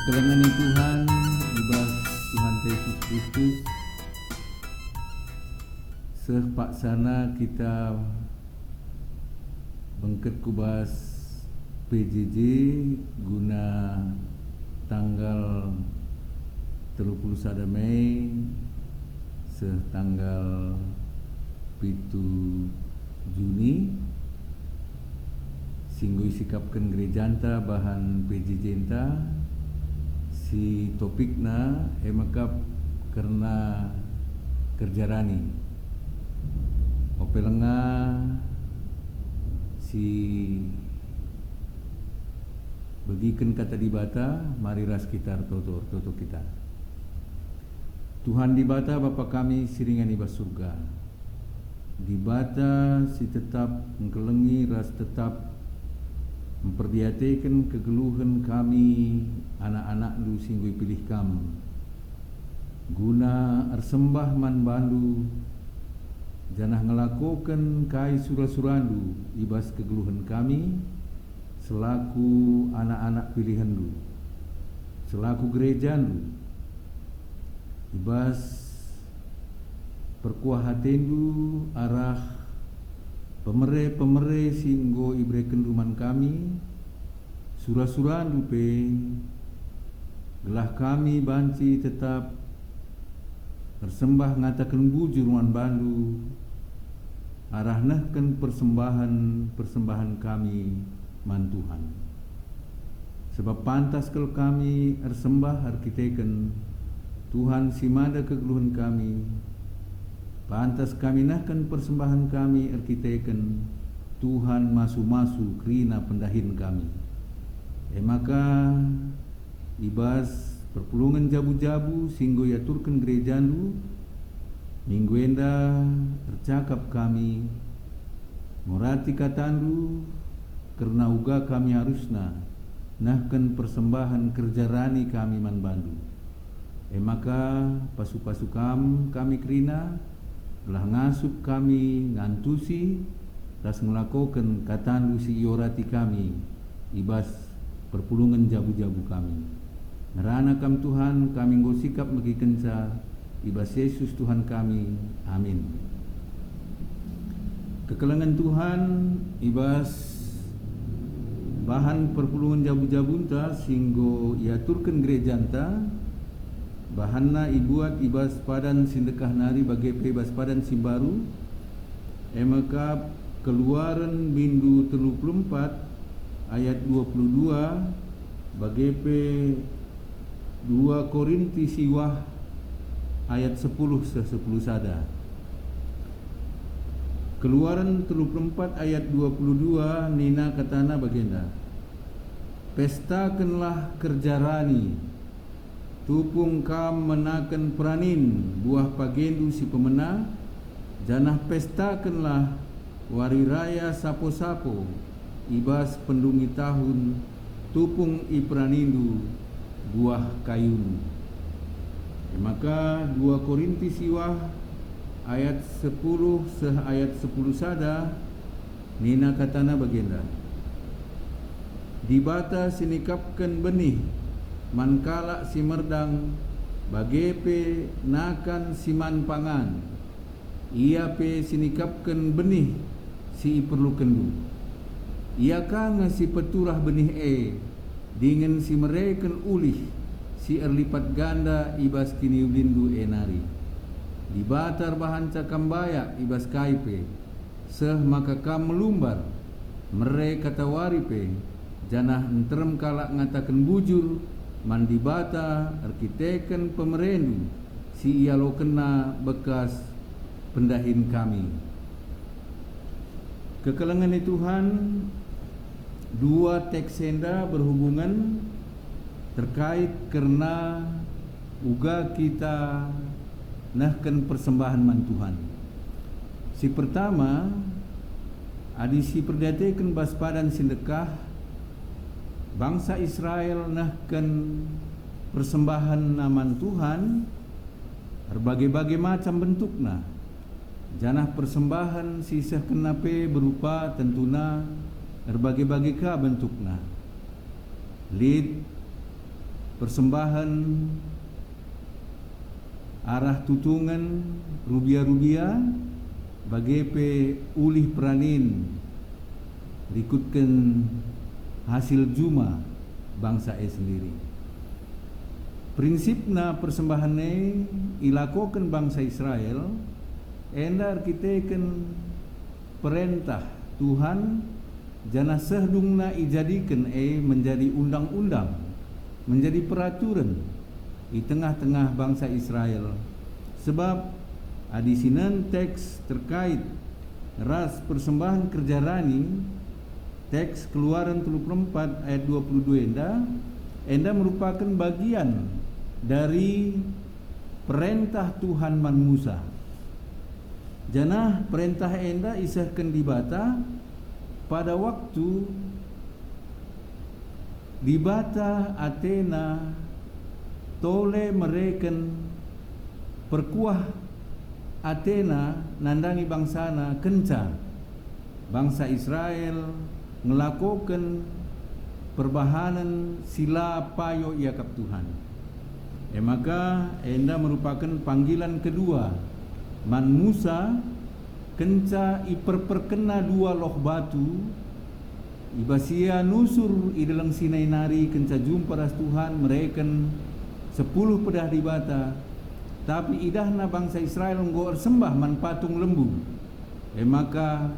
Kekelengani Tuhan, ibas Tuhan Yesus Kristus, sepaksana kita bengket kubas PJJ guna tanggal 31 Mei setanggal 7 Juni singgo sikapkan gereja anta bahan PJJ anta si topikna emakap karena kerjarani opelenga si bagikan kata dibata mari ras kita toto kita. Tuhan dibata Bapa kami siringan ibas surga, dibata si tetap mengkelengi ras tetap memperdiatakan kegeluhan kami anak-anak lu singgui pilih kam guna ersembah man bandu janah ngelakukan kai surah-surandu ibas kegeluhan kami selaku anak-anak pilihan lu, selaku gereja lu ibas perkuah hatendu arah pemere singgo ibre kenduman kami surah-surah dupe gelah kami banci tetap bersembah ngatakan bujur wan bandu arahnahkan persembahan kami man Tuhan sebab pantas kalau kami ersembah arkiteken Tuhan simada kegeluhan kami pantas kami nahkan persembahan kami arkiteken Tuhan masu-masu krina pendahin kami maka ibas perpulungan jabu-jabu singgo yaturkan gerejandu minggu enda tercakap kami murati katandu karena uga kami harusna nahkan persembahan kerjarani kami man bandu maka pasu-pasu kami krina telah ngasup kami ngantusi ras ngelakokan katandu si iorati kami ibas perpulungan jabu-jabu kami nerana kam Tuhan kami ngosikap bagi kenca ibas Yesus Tuhan kami amin. Kekelengan Tuhan ibas bahan perpulungan jabu-jabu ta singgo iaturkan gereja anta bahanna ibuat ibas padan sindekah nari bagi ibas padan simbaru maka keluaran bindu 34 ayat 22 bagi 2 Korinti siwah ayat 10 sada keluaran 34 ayat 22 nina katana bagenda pestakanlah kerjarani tupung kam menakan peranin buah pagendu si pemena janah pestakanlah wari raya sapo-sapo ibas pendungi tahun tupung ipranindu buah kayun maka 2 Korinti siwah ayat 10 ayat 10 sada nina katana bagenda dibata sinikapkan benih mankala si merdang bagepe nakan siman pangan ia pe sinikapkan benih si perlukan du ia kanga si peturah benih dengan si mereken ulih si erlipat ganda ibas kini ulindu nari dibatar bahan cakambaya ibas kaipe seh maka kam melumbar mereka tawaripe janah enterem kalak ngatakan bujur mandibata arkiteken pemerendu si ia lo kena bekas pendahin kami. Kekelengan Tuhan dua teksenda berhubungan terkait karena uga kita nahkan persembahan man Tuhan. Si pertama adisi perdatekan baspadan sindekah bangsa Israel nahkan persembahan naman Tuhan berbagai-bagai macam bentukna janah persembahan sisa kenape berupa tentuna berbagai-bagai ka bentukna lid persembahan arah tutungan rubia-rubia bagi pe ulih peranin rikutkan hasil juma bangsa sendiri. Prinsipna persembahannya ilakokan bangsa Israel endar kiteken perintah Tuhan jana sehdungna ijadikan menjadi undang-undang, menjadi peraturan di tengah-tengah bangsa Israel. Sebab adisinan teks terkait ras persembahan kerja rani, teks Keluaran 34 ayat 22 enda merupakan bagian dari perintah Tuhan man Musa. Janah perintah enda isahkan dibata pada waktu dibata Athena tole mereken perkuah Athena nandangi bangsana kenca bangsa Israel ngelakukan perbahanan sila payo yakap Tuhan. Maka enda merupakan panggilan kedua man Musa kenca iperperkena dua loh batu ibasia nusur idalang Sinai nari kenca jumpa ras Tuhan mereken 10 pedah dibata, tapi idahna bangsa Israel nggo sembah man patung lembu. Maka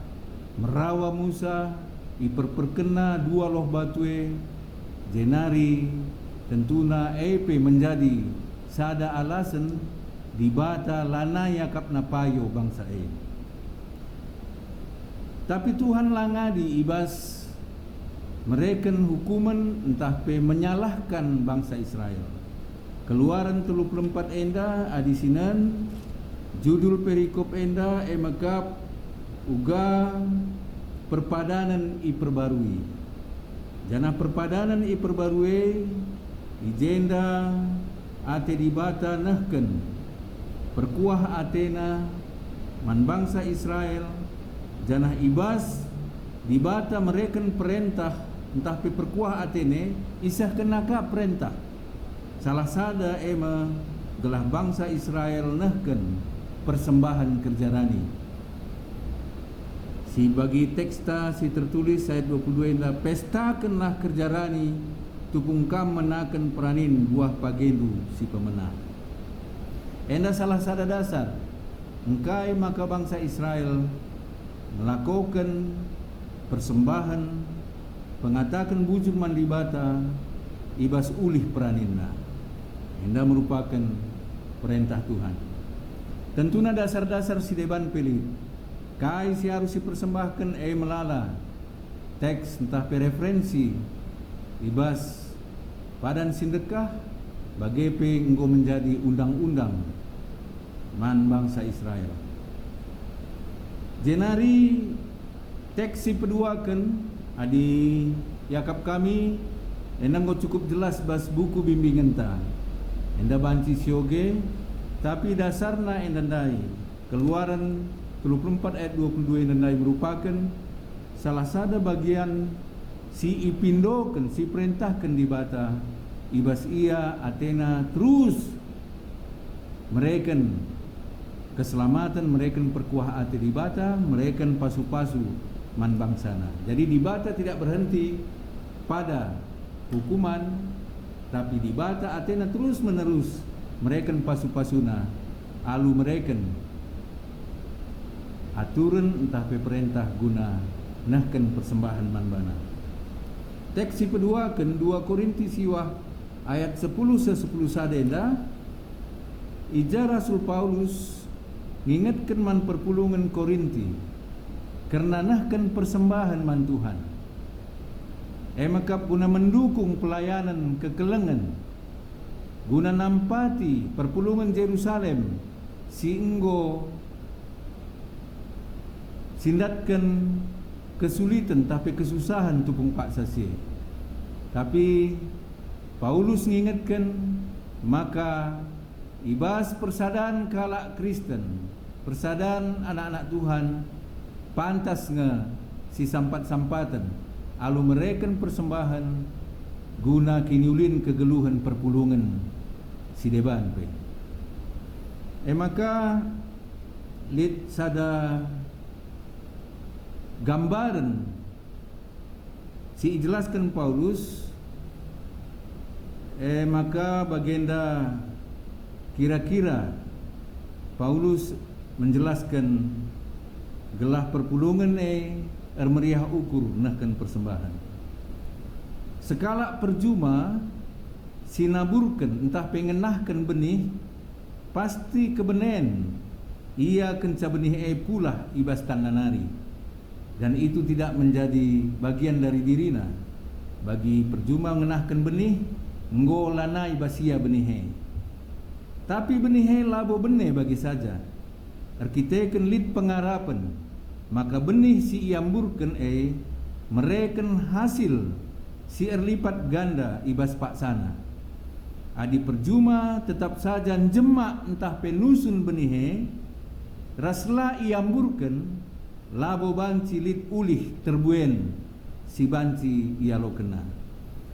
merawa Musa iperperkena dua loh batue jenari tentuna menjadi sada alasan dibata lana yakap napayo bangsa Tapi Tuhan langadi ibas mereken hukuman entah menyalahkan bangsa Israel. Keluaran 34 enda adisinan judul perikop enda emakap uga perpadanan iperbarui. Jana perpadanan iperbarui ijenda ate dibata nahken perkuah Athena man bangsa Israel janah ibas dibata mereken perintah entah perkuah Athene isah kenaka perintah salah sada gelah bangsa Israel nahken persembahan kerja rani. Si bagi teksta si tertulis ayat 22 indah pestakanlah kerja rani tupungkam menaken peranin buah pagendu si pemenang. Enda salah sada dasar engkai maka bangsa Israel melakukan persembahan pengatakan bujur mandibata ibas ulih peraninna. Enda merupakan perintah Tuhan. Tentunya dasar-dasar si deban pelit kai si harus dipersembahkan melala teks entah referensi ibas padan sindekah bagi enggo menjadi undang-undang man bangsa Israel. Jenari teks si peduakan adi yakap kami endang cukup jelas bas buku bimbingan ta enda banci sioge tapi dasarna endandai Keluaran 24 ayat 22 endandai merupakan salah sada bagian si ipindokan si perintahkan dibata ibas ia Athena terus mereken keselamatan mereken perkuah ate dibata mereken pasu-pasu man bangsana. Jadi dibata tidak berhenti pada hukuman tapi dibata Athena terus menerus mereken pasu-pasuna alu mereken aturan entah perintah guna nahken persembahan manbana. Teks si kedua kan 2 Korintus siwah ayat 10-10 sadenda ija Rasul Paulus ngingetkan man perpulungan Korinti karena nahken persembahan man Tuhan. Maka guna mendukung pelayanan kekelengan guna nampati perpulungan Yerusalem singgo sindatkan kesulitan tapi kesusahan tupung Pak Sasi. Tapi Paulus mengingatkan maka ibas persadaan kalak Kristen, persadaan anak-anak Tuhan pantas si sampat-sampatan alu mereken persembahan guna kiniulin kegeluhan perpulungan si deban pe. Maka lit sada gambaran si ijelaskan Paulus, maka bagenda kira-kira Paulus menjelaskan gelah perpulungan meriah ukur nahkan persembahan. Sekala perjuma sinaburkan entah pengenahkan benih pasti kebenen ia kenca benih pula ibas tananari, dan itu tidak menjadi bagian dari dirina. Bagi perjuma mengenahkan benih ngolana ibasia benih, tapi benih labo benih bagi saja arkiteken lid pengarapan, maka benih si iamburkan mereken hasil si erlipat ganda ibas paksana. Adi perjuma tetap saja jemak entah penusun benih rasla iamburkan labo banci lid ulih terbuen si banci ialo kena.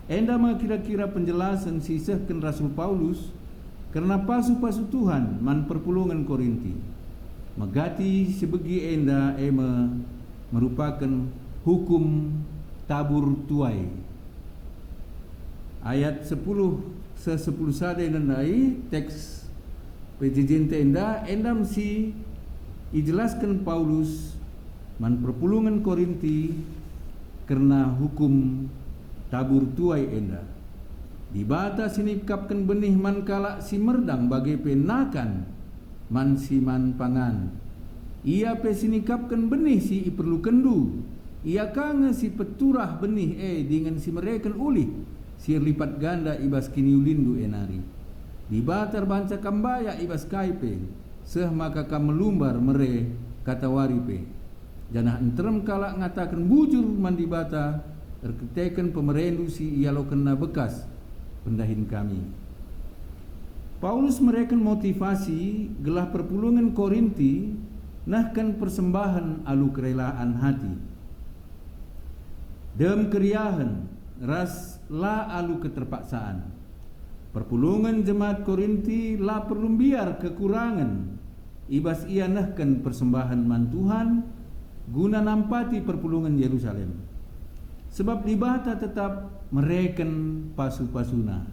Endama kira-kira penjelasan sisahkan Rasul Paulus karena pasu-pasu Tuhan man perpulungan Korinti megati sebegi enda merupakan hukum tabur tuai. Ayat 10 sade nandai teks PJJ enda endam si ijelaskan Paulus man perpulungan Korinti karena hukum tabur tuai enda. Di bata sinikapkan benih man kala si merdang bagai penakan man si man pangan. Ia pe sinikapkan benih si iperlu kendu. Ia kange si peturah benih dengan si mereken ulih si lipat ganda ibas kiniulindu enari. Di batar banca kambaya ibas kaipe seh maka kam melumbar mere kata waripe. Janah entrem kala ngatakan bujur man di bata erketeken pemerendu si ialo kena bekas pendahin kami. Paulus mereken motivasi gelah perpulungan Korinti nahkan persembahan alu kerelaan hati. Dem keriahan ras la alu keterpaksaan. Perpulungan jemaat Korinti la perlu biar kekurangan ibas ia nahkan persembahan man Tuhan guna nampati perpulungan Yerusalem. Sebab di bata tetap mereken pasu-pasuna.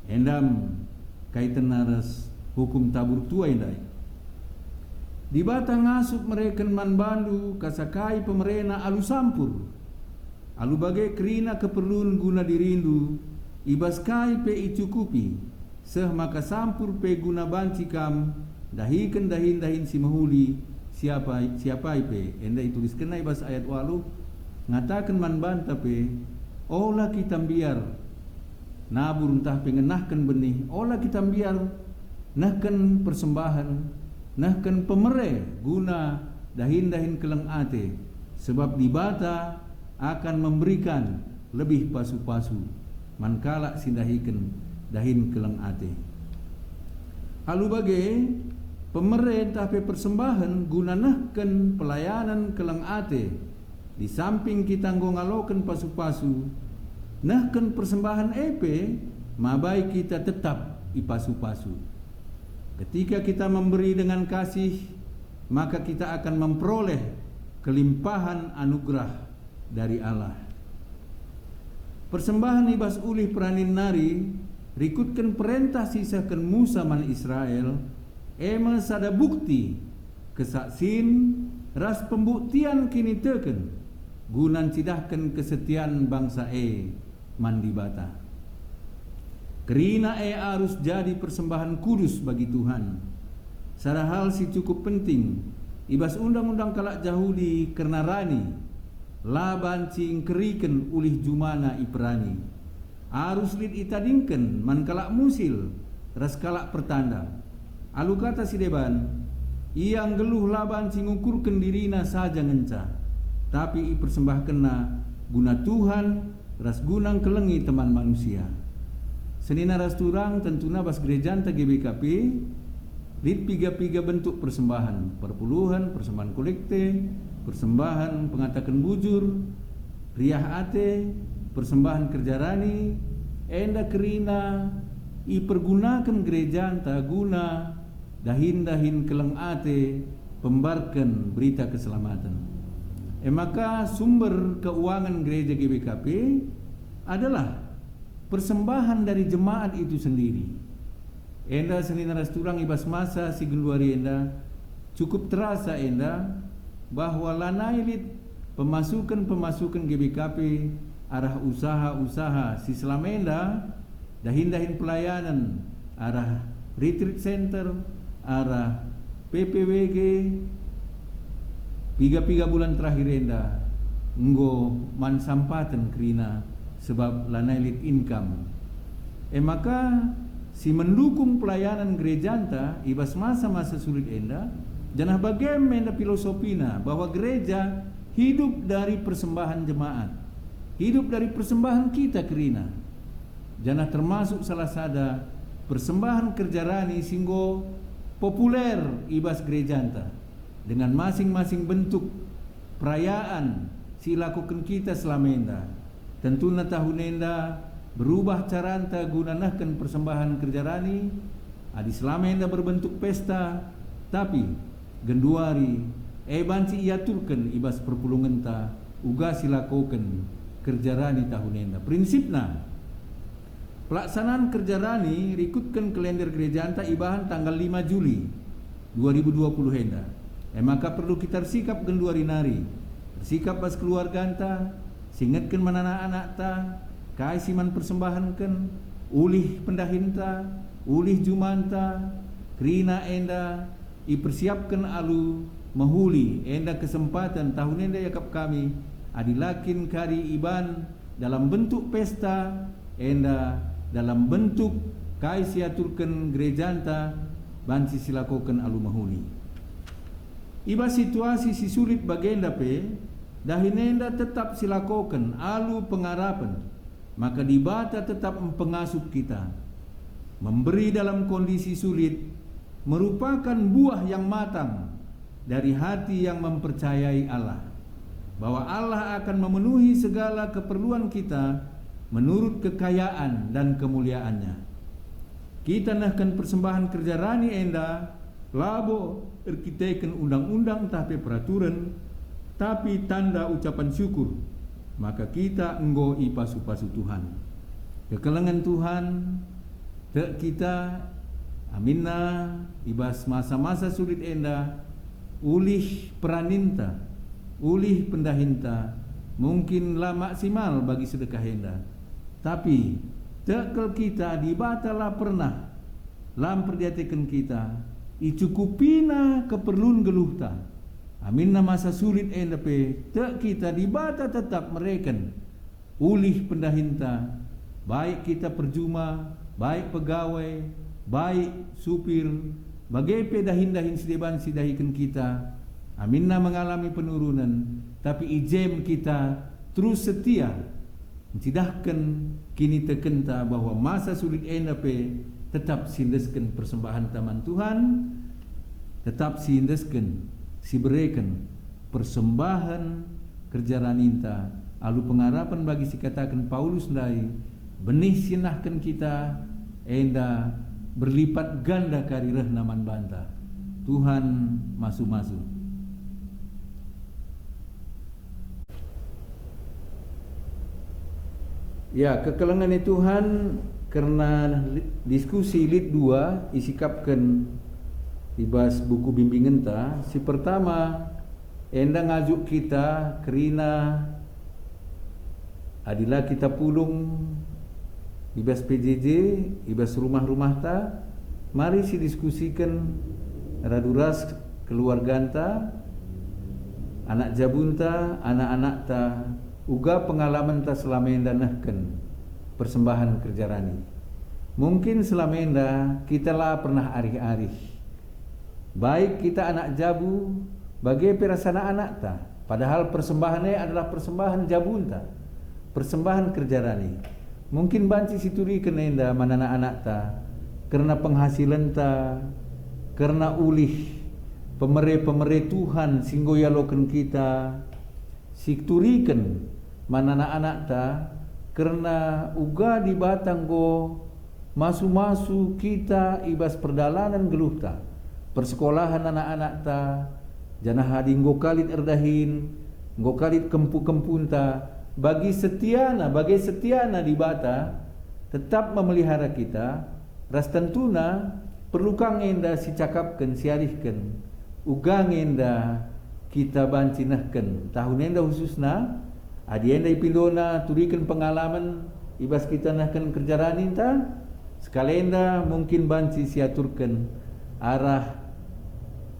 Endam kaitan naras hukum tabur tua endai. Di bata ngasup mereken man bandu kasakai pemerena alu sampur. Alu bagai kerina keperluan guna dirindu ibas kai pe icukupi. Seh maka sampur pe guna banci kam dahikan dahin si mahuli siapa pe. Endai tulis kena ibas ayat 8 ngatakan man banta pe olah kita biar nabur entah pengenahkan benih, olah kita biar nahkan persembahan, nahkan pemere guna dahin keleng ate, sebab di bata akan memberikan lebih pasu-pasu mankala sindahikan dahin keleng ate. Alu bagai pemerintah pe persembahan guna nahkan pelayanan keleng ate. Di samping kita ngalokan pasu-pasu, nahkan persembahan mabai kita tetap ipasu-pasu. Ketika kita memberi dengan kasih, maka kita akan memperoleh kelimpahan anugerah dari Allah. Persembahan ibas ulih peranin nari rikutkan perintah sisakan Musa man Israel sada bukti kesaksin ras pembuktian kini teken gunan cidahkan kesetiaan bangsa mandi bata. Kerina harus jadi persembahan kudus bagi Tuhan. Sada hal si cukup penting ibas undang-undang kalak Yahudi karena rani laban cing keriken ulih jumana iprani. Arus lid itadingken man kalak musil ras kalak pertanda. Alu kata si deban yang geluh laban cing ukurken dirina saja ngenca. Tapi persembahkena guna Tuhan ras gunang kelengi teman manusia. Senina ras turang tentuna bas gerejanta GBKP lid piga-piga bentuk persembahan, perpuluhan, persembahan kolekte, persembahan pengatakan bujur, riah ate, persembahan kerja rani enda kerina ipergunakan gereja anta guna dahin keleng ate pembarkan berita keselamatan. Maka sumber keuangan gereja GBKP adalah persembahan dari jemaat itu sendiri. Enda senina rasturang ibas masa si genduari enda cukup terasa enda bahwa lanailit pemasukan GBKP arah usaha-usaha si selamenda dahin pelayanan arah retreat center, arah PPWG piga bulan terakhir enda nggo mansampatan kerina sebab lanailit income. Maka si mendukung pelayanan gereja anta ibas masa-masa sulit enda janah bagaimana filosofina bahwa gereja hidup dari persembahan jemaat, hidup dari persembahan kita kerina. Janah termasuk salah sada persembahan kerja rani singgo populer ibas gereja anta dengan masing-masing bentuk perayaan si lakukan kita selama enda. Tentunya tahun enda berubah cara anta gunanakan persembahan kerja rani adi selama enda berbentuk pesta, tapi genduari banci iaturkan ibas perpulungan ta uga silakokan kerja rani tahun enda. Prinsipna pelaksanaan kerja rani rikutkan kalender gereja anta ibahan tanggal 5 Juli 2020 enda. Maka perlu kita sikap genduari nari, bersikap pas keluarga anta, singatkan manana anak ta, kai siman persembahankan, ulih pendahinta, ulih jumanta, kerina enda ipersiapkan alu mahuli enda kesempatan tahun enda yakap kami adilakin kari iban dalam bentuk pesta enda dalam bentuk kai siaturkan gereja anta bansi silakokan alu mahuli. Iba situasi si sulit bagenda pe dahinenda tetap silakokan alu pengarapan, maka dibata tetap mempengasup kita. Memberi dalam kondisi sulit merupakan buah yang matang dari hati yang mempercayai Allah, bahwa Allah akan memenuhi segala keperluan kita menurut kekayaan dan kemuliaannya. Kita nahkan persembahan kerja rani enda labo erkiteken undang-undang tapi peraturan tapi tanda ucapan syukur, maka kita enggo ipasu-pasu Tuhan. Kekelengan Tuhan kita aminna ibas masa-masa sulit enda ulih peraninta, ulih pendahinta mungkin lah maksimal bagi sedekah enda, tapi tekel kita dibatalah pernah lam perdiatikan kita icukupina keperluan geluhta. Aminna masa sulit enda pe tek kita dibata tetap mereken ulih pendahinta, baik kita perjuma, baik pegawai, baik supir, bagai pedahin sideban sidahikan kita. Aminna mengalami penurunan, tapi ijem kita terus setia mencidahkan kini tekenta bahwa masa sulit enda pe tetap sindeskan persembahan taman Tuhan, tetap sindeskan si berikan persembahan kerja raninta alu pengarapan bagi si katakan Paulus dai benih sinahkan kita enda berlipat ganda karirah naman banta. Tuhan masu-masu. Ya, kekelengan Tuhan karena diskusi lit 2 isikapkan ibas buku bimbingan ta. Si pertama enda ngajuk kita kerina adilah kita pulung ibas PJJ, ibas rumah-rumah ta, mari si diskusikan raduras keluarga ta, anak jabunta, anak-anak ta, uga pengalaman ta selama enda nahkan persembahan kerja rani. Mungkin selama enda kita lah pernah arih-arih, baik kita anak jabu, bagai perasaan anak ta, padahal persembahannya adalah persembahan jabunta, persembahan kerja rani. Mungkin banci situri kenenda manana anak ta karena penghasilan ta, karena ulih pemere Tuhan singgo yaloken kita situriken manana anak ta karena uga di batang go masu-masu kita ibas perdalanan geluhta persekolahan anak-anak ta janah hadi nggo kalit erdahin nggo kalit kempu-kempunta bagi setiana di bata tetap memelihara kita ras tentuna perlu kang enda si cakapkan si arihkan uga ngenda kita bancinahkan tahun enda khususna adi enda ipindona turikan pengalaman ibas kita nahkan kerjaranin ta sekalenda mungkin banci siaturkan arah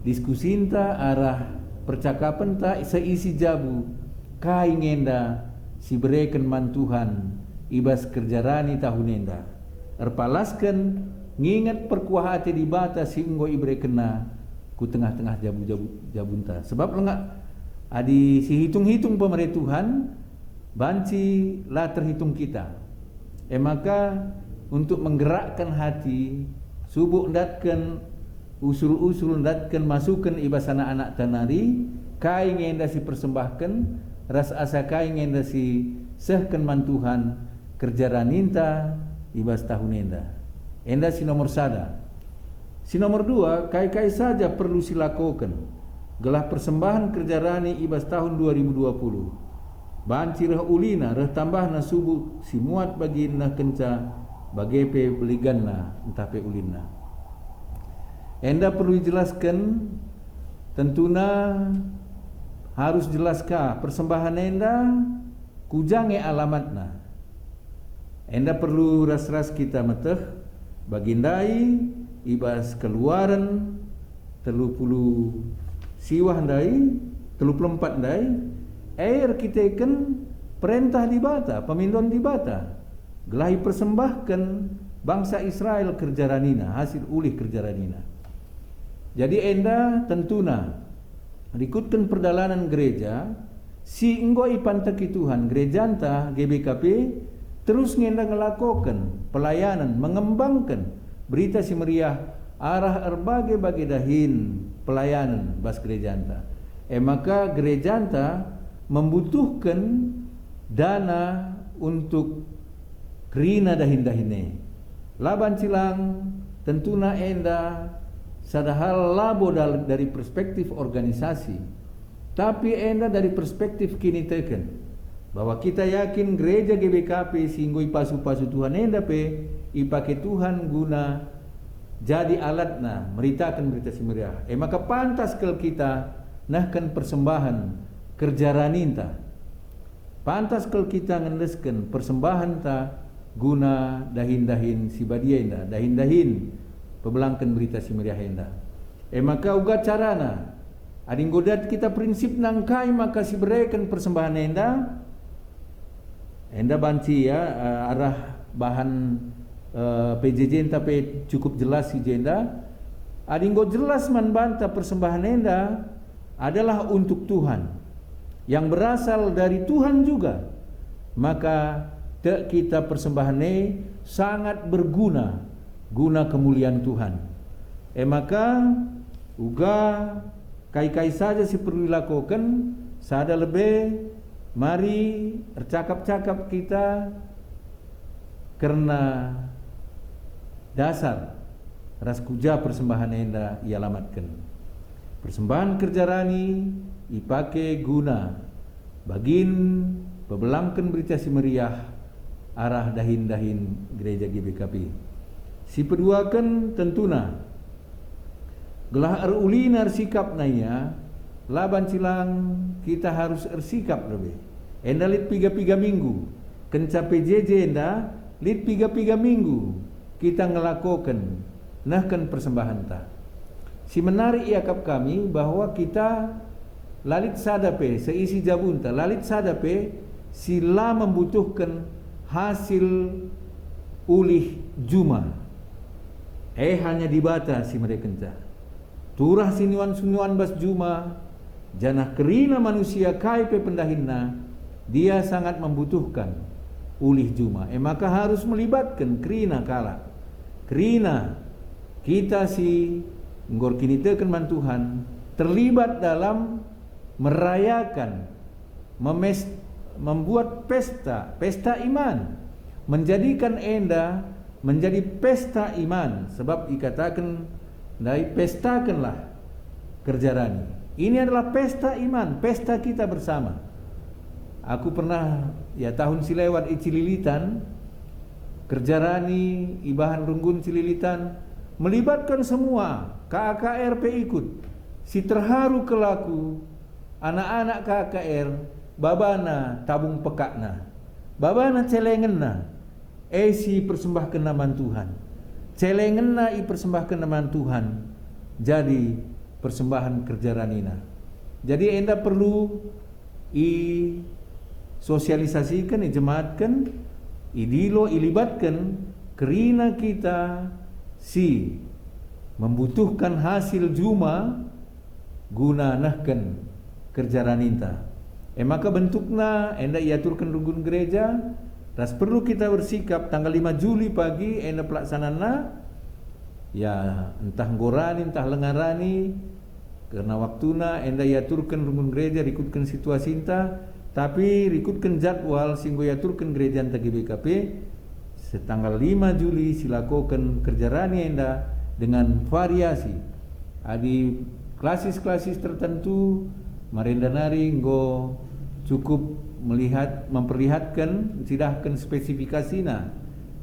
diskusinta arah percakapan ta seisi jabu kai ngenda si bereken mantuhan ibas kerjarani tahun enda erpalaskan ngingat perkuah hati di bata si enggo ibre kena ku tengah-tengah jabunta sebab enggak adi si hitung-hitung pemerintah Tuhan banci lah terhitung kita maka untuk menggerakkan hati subuk ndatkan usul-usul ndatkan masukkan ibas anak-anak tanari kai ngenda si persembahkan ras asa kai ngenda si sehkan mantuhan kerjaraninta ibas tahun enda si nomor sada. Si nomor dua, kai-kai saja perlu silakukan gelah persembahan kerjarani ibas tahun 2020 banci reh ulina reh tambahna subuh si muat baginna kenca bagepe beliganna entah pe ulina enda perlu dijelaskan tentuna harus jelaskah persembahan enda kujange alamatna enda perlu ras-ras kita meteh bagindai ibas keluaran 30 siwah ndai 34 ndai air kita ikan perintah di bata pemindon di bata gelahi persembahkan bangsa Israel kerjaranina hasil ulih kerjaranina jadi enda tentuna ikutkan perdalanan gereja si enggo ipanteki Tuhan gerejanta GBKP terus ngenda ngelakokan pelayanan mengembangkan berita si meriah arah berbagai dahin pelayanan bas gerejanta maka gerejanta membutuhkan dana untuk kerina dahin-dahine laban cilang tentuna enda sadahal labo dari perspektif organisasi tapi enda dari perspektif kini teken bahwa kita yakin gereja GBKP sehingga pasu-pasu Tuhan enda pe ipake Tuhan guna jadi alatna meritakan berita si meriah maka pantas kalau kita nahkan persembahan kerjaraninta pantas kalau kita ngendeskan persembahan ta guna dahin-dahin si badienda dahin-dahin pebelangkan berita si meriah enda maka uga carana ading godat kita prinsip nangkai maka si berikan persembahan enda banci ya arah bahan PJJ tapi cukup jelas si jenda adinggo jelas manbanta persembahan enda adalah untuk Tuhan yang berasal dari Tuhan juga maka kita persembahan sangat berguna guna kemuliaan Tuhan maka uga kai-kai saja si perlu dilakukan sada lebih mari bercakap-cakap kita karena dasar ras kuja persembahan enda ialamatkan persembahan kerjarani ipake guna bagin pebelangkan berita si meriah arah dahin-dahin gereja GBKP si peduakan tentuna gelah ulina sikap naya laban cilang kita harus ersikap lebih enda lit piga-piga minggu kenca PJJ enda lit piga-piga minggu kita ngelakukan nahkan persembahan ta si menarik iakap kami bahwa kita lalit sadape seisi jabunta lalit sadape sila membutuhkan hasil ulih juma hanya dibata si mereka turah sinuan-sinuan bas juma janah kerina manusia kai pe pendahinna dia sangat membutuhkan ulih juma maka harus melibatkan kerina kala kerina kita si ngor kini teken mantuhan terlibat dalam merayakan membuat pesta iman, menjadikan enda menjadi pesta iman, sebab dikatakan dari pestakanlah kerja rani. Ini adalah pesta iman, pesta kita bersama. Aku pernah tahun silewat Cililitan, kerja rani ibahan runggun Cililitan, melibatkan semua KKR ikut. Si terharu kelaku anak-anak KKR, babana tabung pekakna, babana celengenna, si persembahkan nama Tuhan, celengenna persembahkan nama Tuhan, jadi persembahan kerja ranina. Jadi enda perlu sosialisasikan, jemaatkan, ilibatkan, kerina kita membutuhkan hasil juma guna nahkan kerja raninta. Maka bentukna enda iaturkan runggun gereja, ras perlu kita bersikap tanggal 5 Juli pagi enda pelaksanana, entah gorani entah lengarani, karena waktuna enda iaturkan runggun gereja, rikutkan situasi inta, tapi rikutkan jadwal singgo iaturkan gereja enta GBKP setanggal 5 Juli silakokan kerja rani enda dengan variasi. Adi klasis-klasis tertentu marendanari nggo cukup memperlihatkan sidahkan spesifikasina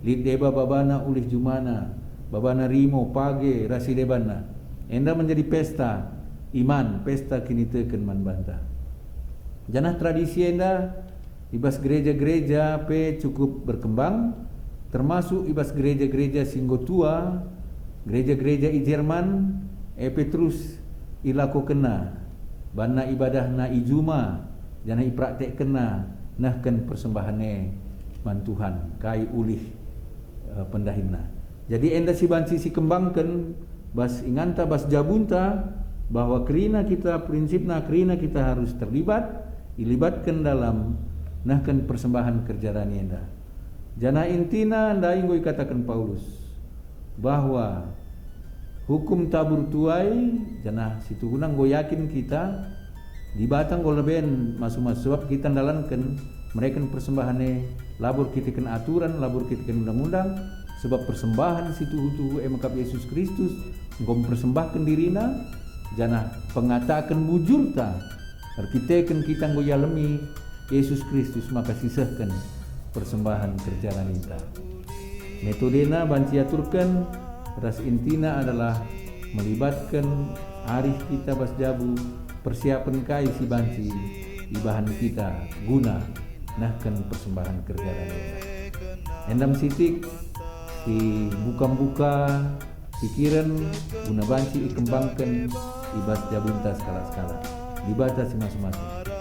lid deba babana ulih jumana babana rimo page rasi debana enda menjadi pesta iman, pesta kinitekeun man banta. Janah tradisi enda ibas gereja-gereja cukup berkembang, termasuk ibas gereja-gereja singgo tua, gereja-gereja i Jerman terus ilako kena bana ibadah na ijuma jangan ipraktek kena nahkan persembahane man Tuhan kai ulih pendahina. Jadi enda si banci si kembangkan bas inganta bas jabunta bahwa kerina kita prinsipna kerina kita harus ilibatkan dalam nahkan persembahan kerja rani enda. Jana intina anda inggo katakan Paulus bahwa hukum tabur tuai jana situ gunang go yakin kita di batang go leben masuk-masuk sebab kita ndalankan mereka persembahane labur kita kena aturan, labur kita kena undang-undang, sebab persembahan situ hutu emakap Yesus Kristus ngom persembahkan dirina jana pengatakan bujurta arkiteken kita nggo yalemi Yesus Kristus maka sisahkan persembahan kerja ranita. Metodena banci aturkan ras intina adalah melibatkan arif kita bas jabu persiapan kai si banci ibahan kita guna nahkan persembahan kerja ranita. Endam sitik si buka-buka pikiran guna banci ikembangkan ibas jabunta skala-skala dibatasi masing-masing.